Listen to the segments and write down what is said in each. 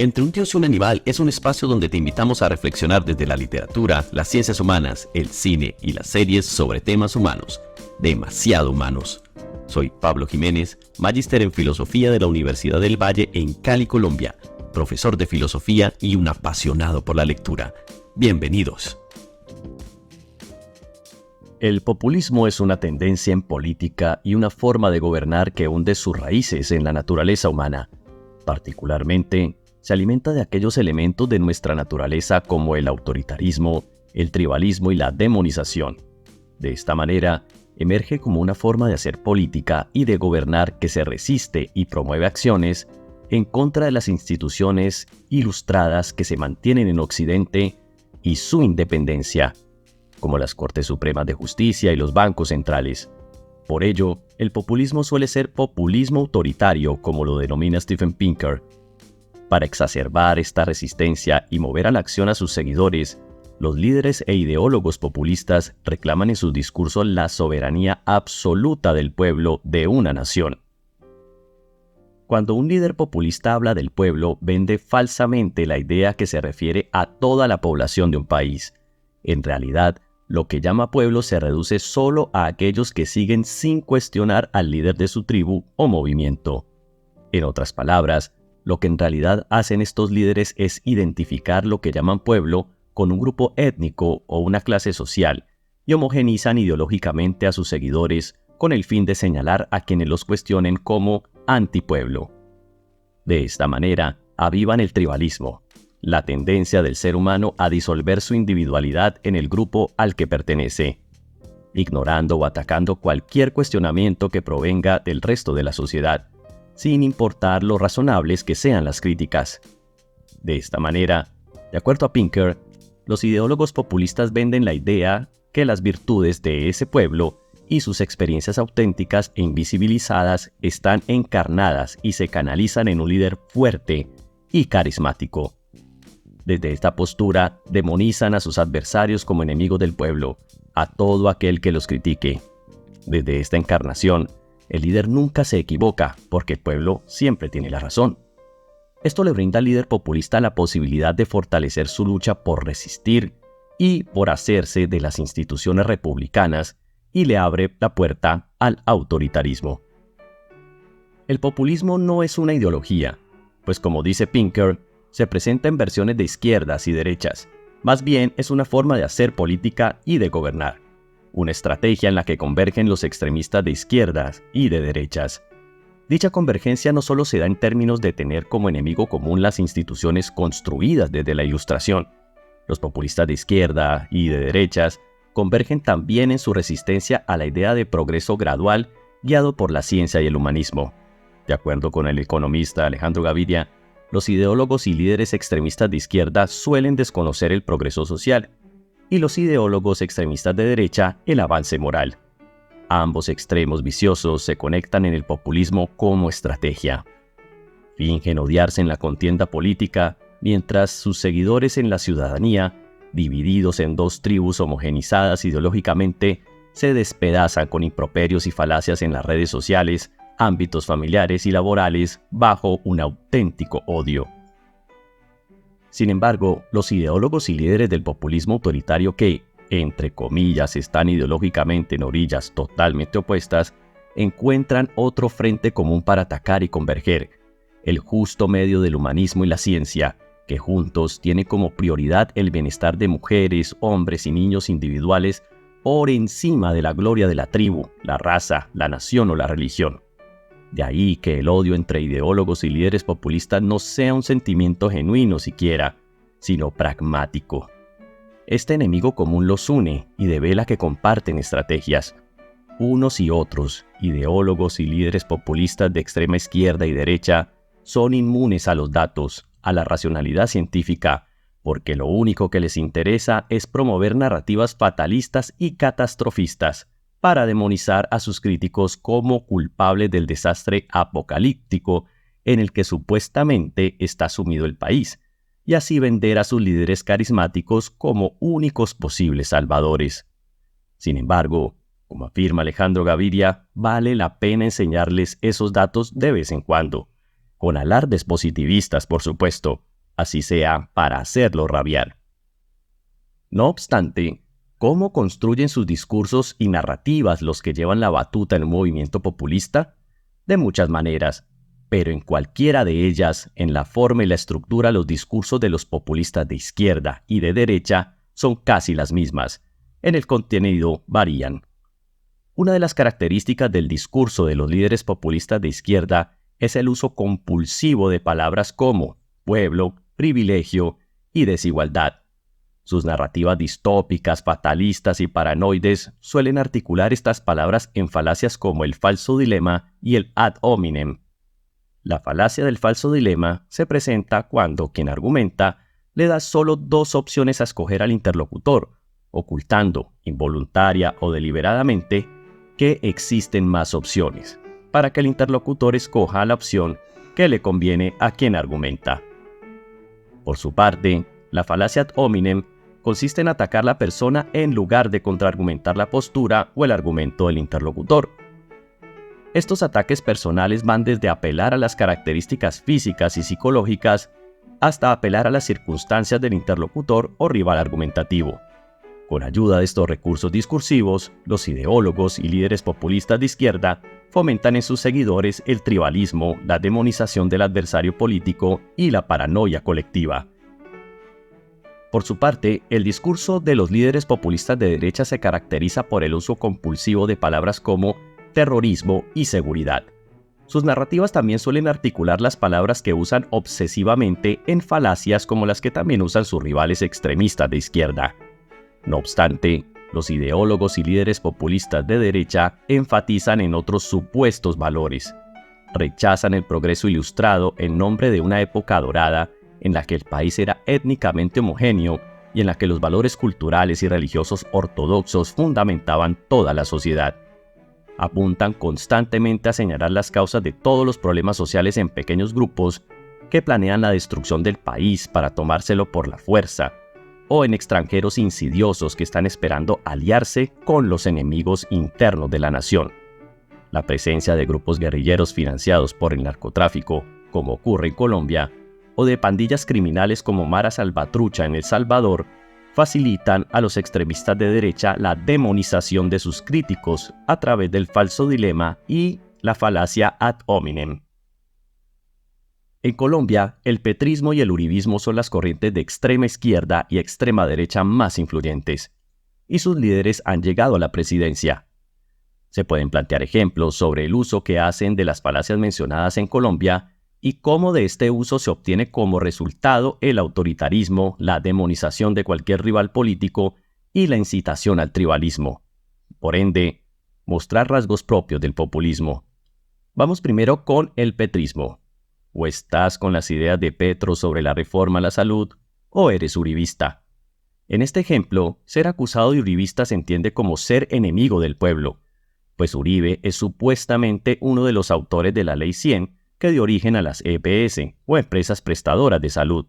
Entre un Dios y un animal es un espacio donde te invitamos a reflexionar desde la literatura, las ciencias humanas, el cine y las series sobre temas humanos, demasiado humanos. Soy Pablo Jiménez, magíster en Filosofía de la Universidad del Valle en Cali, Colombia, profesor de filosofía y un apasionado por la lectura. Bienvenidos. El populismo es una tendencia en política y una forma de gobernar que hunde sus raíces en la naturaleza humana. Particularmente, se alimenta de aquellos elementos de nuestra naturaleza como el autoritarismo, el tribalismo y la demonización. De esta manera, emerge como una forma de hacer política y de gobernar que se resiste y promueve acciones en contra de las instituciones ilustradas que se mantienen en Occidente y su independencia, como las Cortes Supremas de Justicia y los bancos centrales. Por ello, el populismo suele ser populismo autoritario, como lo denomina Steven Pinker. Para exacerbar esta resistencia y mover a la acción a sus seguidores, los líderes e ideólogos populistas reclaman en sus discursos la soberanía absoluta del pueblo de una nación. Cuando un líder populista habla del pueblo, vende falsamente la idea que se refiere a toda la población de un país. En realidad, lo que llama pueblo se reduce solo a aquellos que siguen sin cuestionar al líder de su tribu o movimiento. En otras palabras, lo que en realidad hacen estos líderes es identificar lo que llaman pueblo con un grupo étnico o una clase social y homogenizan ideológicamente a sus seguidores con el fin de señalar a quienes los cuestionen como antipueblo. De esta manera, avivan el tribalismo, la tendencia del ser humano a disolver su individualidad en el grupo al que pertenece, ignorando o atacando cualquier cuestionamiento que provenga del resto de la sociedad, sin importar lo razonables que sean las críticas. De esta manera, de acuerdo a Pinker, los ideólogos populistas venden la idea que las virtudes de ese pueblo y sus experiencias auténticas e invisibilizadas están encarnadas y se canalizan en un líder fuerte y carismático. Desde esta postura, demonizan a sus adversarios como enemigos del pueblo, a todo aquel que los critique. Desde esta encarnación, el líder nunca se equivoca porque el pueblo siempre tiene la razón. Esto le brinda al líder populista la posibilidad de fortalecer su lucha por resistir y por hacerse de las instituciones republicanas y le abre la puerta al autoritarismo. El populismo no es una ideología, pues como dice Pinker, se presenta en versiones de izquierdas y derechas. Más bien es una forma de hacer política y de gobernar. Una estrategia en la que convergen los extremistas de izquierdas y de derechas. Dicha convergencia no solo se da en términos de tener como enemigo común las instituciones construidas desde la Ilustración. Los populistas de izquierda y de derechas convergen también en su resistencia a la idea de progreso gradual guiado por la ciencia y el humanismo. De acuerdo con el economista Alejandro Gaviria, los ideólogos y líderes extremistas de izquierda suelen desconocer el progreso social, y los ideólogos extremistas de derecha el avance moral. Ambos extremos viciosos se conectan en el populismo como estrategia. Fingen odiarse en la contienda política, mientras sus seguidores en la ciudadanía, divididos en dos tribus homogenizadas ideológicamente, se despedazan con improperios y falacias en las redes sociales, ámbitos familiares y laborales bajo un auténtico odio. Sin embargo, los ideólogos y líderes del populismo autoritario que, entre comillas, están ideológicamente en orillas totalmente opuestas, encuentran otro frente común para atacar y converger, el justo medio del humanismo y la ciencia, que juntos tienen como prioridad el bienestar de mujeres, hombres y niños individuales por encima de la gloria de la tribu, la raza, la nación o la religión. De ahí que el odio entre ideólogos y líderes populistas no sea un sentimiento genuino siquiera, sino pragmático. Este enemigo común los une y devela que comparten estrategias. Unos y otros, ideólogos y líderes populistas de extrema izquierda y derecha, son inmunes a los datos, a la racionalidad científica, porque lo único que les interesa es promover narrativas fatalistas y catastrofistas, para demonizar a sus críticos como culpables del desastre apocalíptico en el que supuestamente está sumido el país, y así vender a sus líderes carismáticos como únicos posibles salvadores. Sin embargo, como afirma Alejandro Gaviria, vale la pena enseñarles esos datos de vez en cuando, con alardes positivistas, por supuesto, así sea para hacerlo rabiar. No obstante, ¿cómo construyen sus discursos y narrativas los que llevan la batuta en un movimiento populista? De muchas maneras, pero en cualquiera de ellas, en la forma y la estructura, los discursos de los populistas de izquierda y de derecha son casi las mismas. En el contenido varían. Una de las características del discurso de los líderes populistas de izquierda es el uso compulsivo de palabras como pueblo, privilegio y desigualdad. Sus narrativas distópicas, fatalistas y paranoides suelen articular estas palabras en falacias como el falso dilema y el ad hominem. La falacia del falso dilema se presenta cuando quien argumenta le da solo dos opciones a escoger al interlocutor, ocultando, involuntaria o deliberadamente, que existen más opciones, para que el interlocutor escoja la opción que le conviene a quien argumenta. Por su parte, la falacia ad hominem consiste en atacar a la persona en lugar de contraargumentar la postura o el argumento del interlocutor. Estos ataques personales van desde apelar a las características físicas y psicológicas hasta apelar a las circunstancias del interlocutor o rival argumentativo. Con ayuda de estos recursos discursivos, los ideólogos y líderes populistas de izquierda fomentan en sus seguidores el tribalismo, la demonización del adversario político y la paranoia colectiva. Por su parte, el discurso de los líderes populistas de derecha se caracteriza por el uso compulsivo de palabras como terrorismo y seguridad. Sus narrativas también suelen articular las palabras que usan obsesivamente en falacias como las que también usan sus rivales extremistas de izquierda. No obstante, los ideólogos y líderes populistas de derecha enfatizan en otros supuestos valores. Rechazan el progreso ilustrado en nombre de una época dorada en la que el país era étnicamente homogéneo y en la que los valores culturales y religiosos ortodoxos fundamentaban toda la sociedad. Apuntan constantemente a señalar las causas de todos los problemas sociales en pequeños grupos que planean la destrucción del país para tomárselo por la fuerza, o en extranjeros insidiosos que están esperando aliarse con los enemigos internos de la nación. La presencia de grupos guerrilleros financiados por el narcotráfico, como ocurre en Colombia, o de pandillas criminales como Mara Salvatrucha en El Salvador, facilitan a los extremistas de derecha la demonización de sus críticos a través del falso dilema y la falacia ad hominem. En Colombia, el petrismo y el uribismo son las corrientes de extrema izquierda y extrema derecha más influyentes, y sus líderes han llegado a la presidencia. Se pueden plantear ejemplos sobre el uso que hacen de las falacias mencionadas en Colombia y cómo de este uso se obtiene como resultado el autoritarismo, la demonización de cualquier rival político y la incitación al tribalismo. Por ende, mostrar rasgos propios del populismo. Vamos primero con el petrismo. O estás con las ideas de Petro sobre la reforma a la salud, o eres uribista. En este ejemplo, ser acusado de uribista se entiende como ser enemigo del pueblo, pues Uribe es supuestamente uno de los autores de la Ley 100, que dio origen a las EPS, o empresas prestadoras de salud,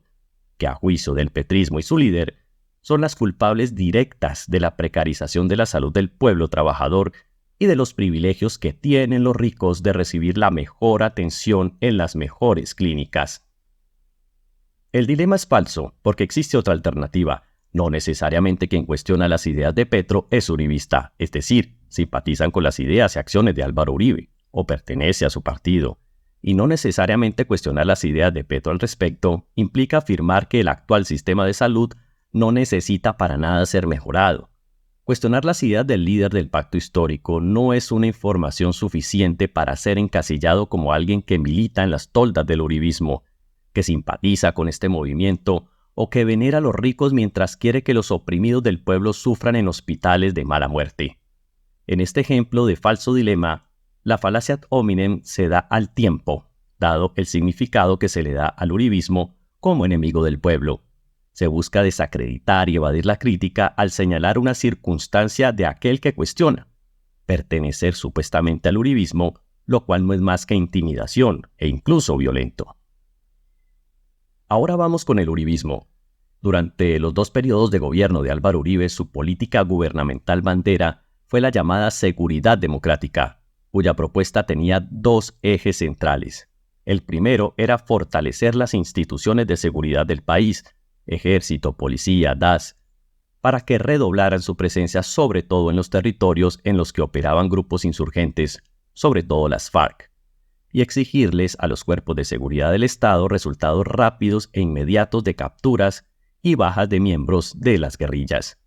que a juicio del petrismo y su líder, son las culpables directas de la precarización de la salud del pueblo trabajador y de los privilegios que tienen los ricos de recibir la mejor atención en las mejores clínicas. El dilema es falso porque existe otra alternativa. No necesariamente quien cuestiona las ideas de Petro es uribista, es decir, simpatizan con las ideas y acciones de Álvaro Uribe, o pertenece a su partido. Y no necesariamente cuestionar las ideas de Petro al respecto implica afirmar que el actual sistema de salud no necesita para nada ser mejorado. Cuestionar las ideas del líder del pacto histórico no es una información suficiente para ser encasillado como alguien que milita en las toldas del uribismo, que simpatiza con este movimiento o que venera a los ricos mientras quiere que los oprimidos del pueblo sufran en hospitales de mala muerte. En este ejemplo de falso dilema, la falacia ad hominem se da al tiempo, dado el significado que se le da al uribismo como enemigo del pueblo. Se busca desacreditar y evadir la crítica al señalar una circunstancia de aquel que cuestiona, pertenecer supuestamente al uribismo, lo cual no es más que intimidación e incluso violento. Ahora vamos con el uribismo. Durante los 2 periodos de gobierno de Álvaro Uribe, su política gubernamental bandera fue la llamada seguridad democrática, cuya propuesta tenía 2 ejes centrales: El primero era fortalecer las instituciones de seguridad del país, ejército, policía, DAS, para que redoblaran su presencia sobre todo en los territorios en los que operaban grupos insurgentes, sobre todo las FARC, y exigirles a los cuerpos de seguridad del Estado resultados rápidos e inmediatos de capturas y bajas de miembros de las guerrillas.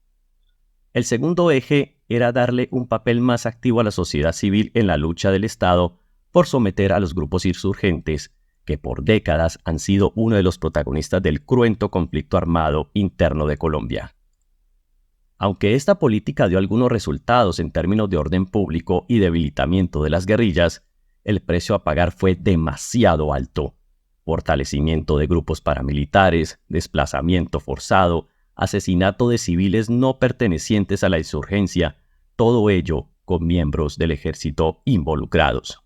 El segundo eje era darle un papel más activo a la sociedad civil en la lucha del Estado por someter a los grupos insurgentes que por décadas han sido uno de los protagonistas del cruento conflicto armado interno de Colombia. Aunque esta política dio algunos resultados en términos de orden público y debilitamiento de las guerrillas, el precio a pagar fue demasiado alto. Fortalecimiento de grupos paramilitares, desplazamiento forzado, asesinato de civiles no pertenecientes a la insurgencia, todo ello con miembros del ejército involucrados.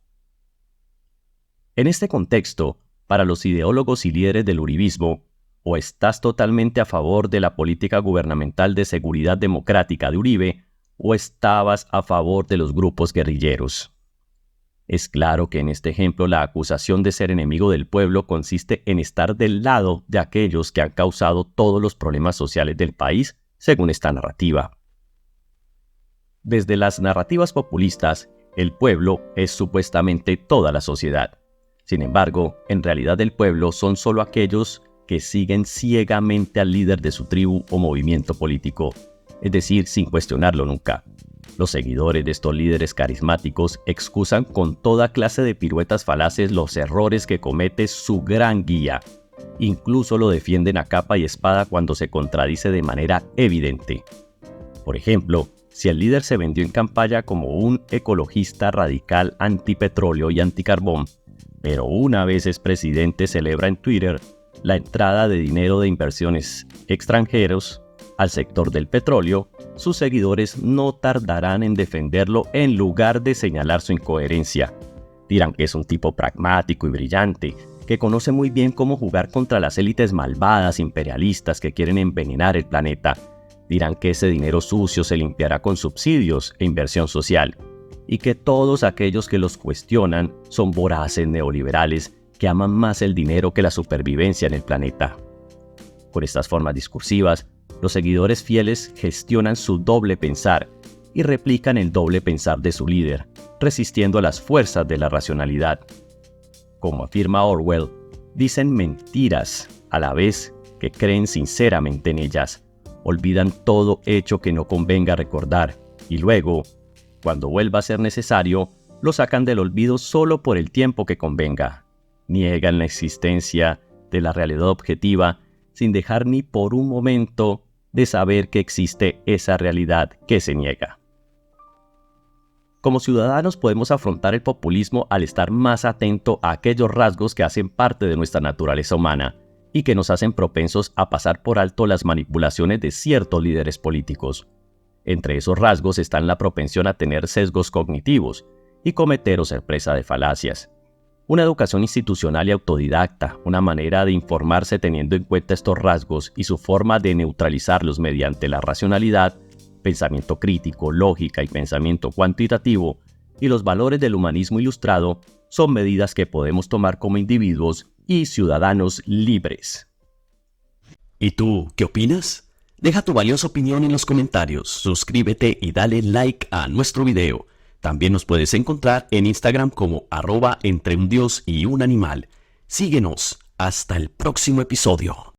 En este contexto, para los ideólogos y líderes del uribismo, o estás totalmente a favor de la política gubernamental de seguridad democrática de Uribe, o estabas a favor de los grupos guerrilleros. Es claro que en este ejemplo la acusación de ser enemigo del pueblo consiste en estar del lado de aquellos que han causado todos los problemas sociales del país, según esta narrativa. Desde las narrativas populistas, el pueblo es supuestamente toda la sociedad. Sin embargo, en realidad el pueblo son solo aquellos que siguen ciegamente al líder de su tribu o movimiento político, es decir, sin cuestionarlo nunca. Los seguidores de estos líderes carismáticos excusan con toda clase de piruetas falaces los errores que comete su gran guía. Incluso lo defienden a capa y espada cuando se contradice de manera evidente. Por ejemplo, si el líder se vendió en campaña como un ecologista radical antipetróleo y anticarbón, pero una vez es presidente celebra en Twitter la entrada de dinero de inversiones extranjeros al sector del petróleo, sus seguidores no tardarán en defenderlo en lugar de señalar su incoherencia. Dirán que es un tipo pragmático y brillante, que conoce muy bien cómo jugar contra las élites malvadas imperialistas que quieren envenenar el planeta. Dirán que ese dinero sucio se limpiará con subsidios e inversión social, y que todos aquellos que los cuestionan son voraces neoliberales que aman más el dinero que la supervivencia en el planeta. Con estas formas discursivas, los seguidores fieles gestionan su doble pensar y replican el doble pensar de su líder, resistiendo a las fuerzas de la racionalidad. Como afirma Orwell, dicen mentiras a la vez que creen sinceramente en ellas, olvidan todo hecho que no convenga recordar y luego, cuando vuelva a ser necesario, lo sacan del olvido solo por el tiempo que convenga. Niegan la existencia de la realidad objetiva sin dejar ni por un momento de saber que existe esa realidad que se niega. Como ciudadanos podemos afrontar el populismo al estar más atento a aquellos rasgos que hacen parte de nuestra naturaleza humana y que nos hacen propensos a pasar por alto las manipulaciones de ciertos líderes políticos. Entre esos rasgos están la propensión a tener sesgos cognitivos y cometer o ser presa de falacias. Una educación institucional y autodidacta, una manera de informarse teniendo en cuenta estos rasgos y su forma de neutralizarlos mediante la racionalidad, pensamiento crítico, lógica y pensamiento cuantitativo, y los valores del humanismo ilustrado, son medidas que podemos tomar como individuos y ciudadanos libres. ¿Y tú, qué opinas? Deja tu valiosa opinión en los comentarios, suscríbete y dale like a nuestro video. También nos puedes encontrar en Instagram como @entreundios y un animal. Síguenos. Hasta el próximo episodio.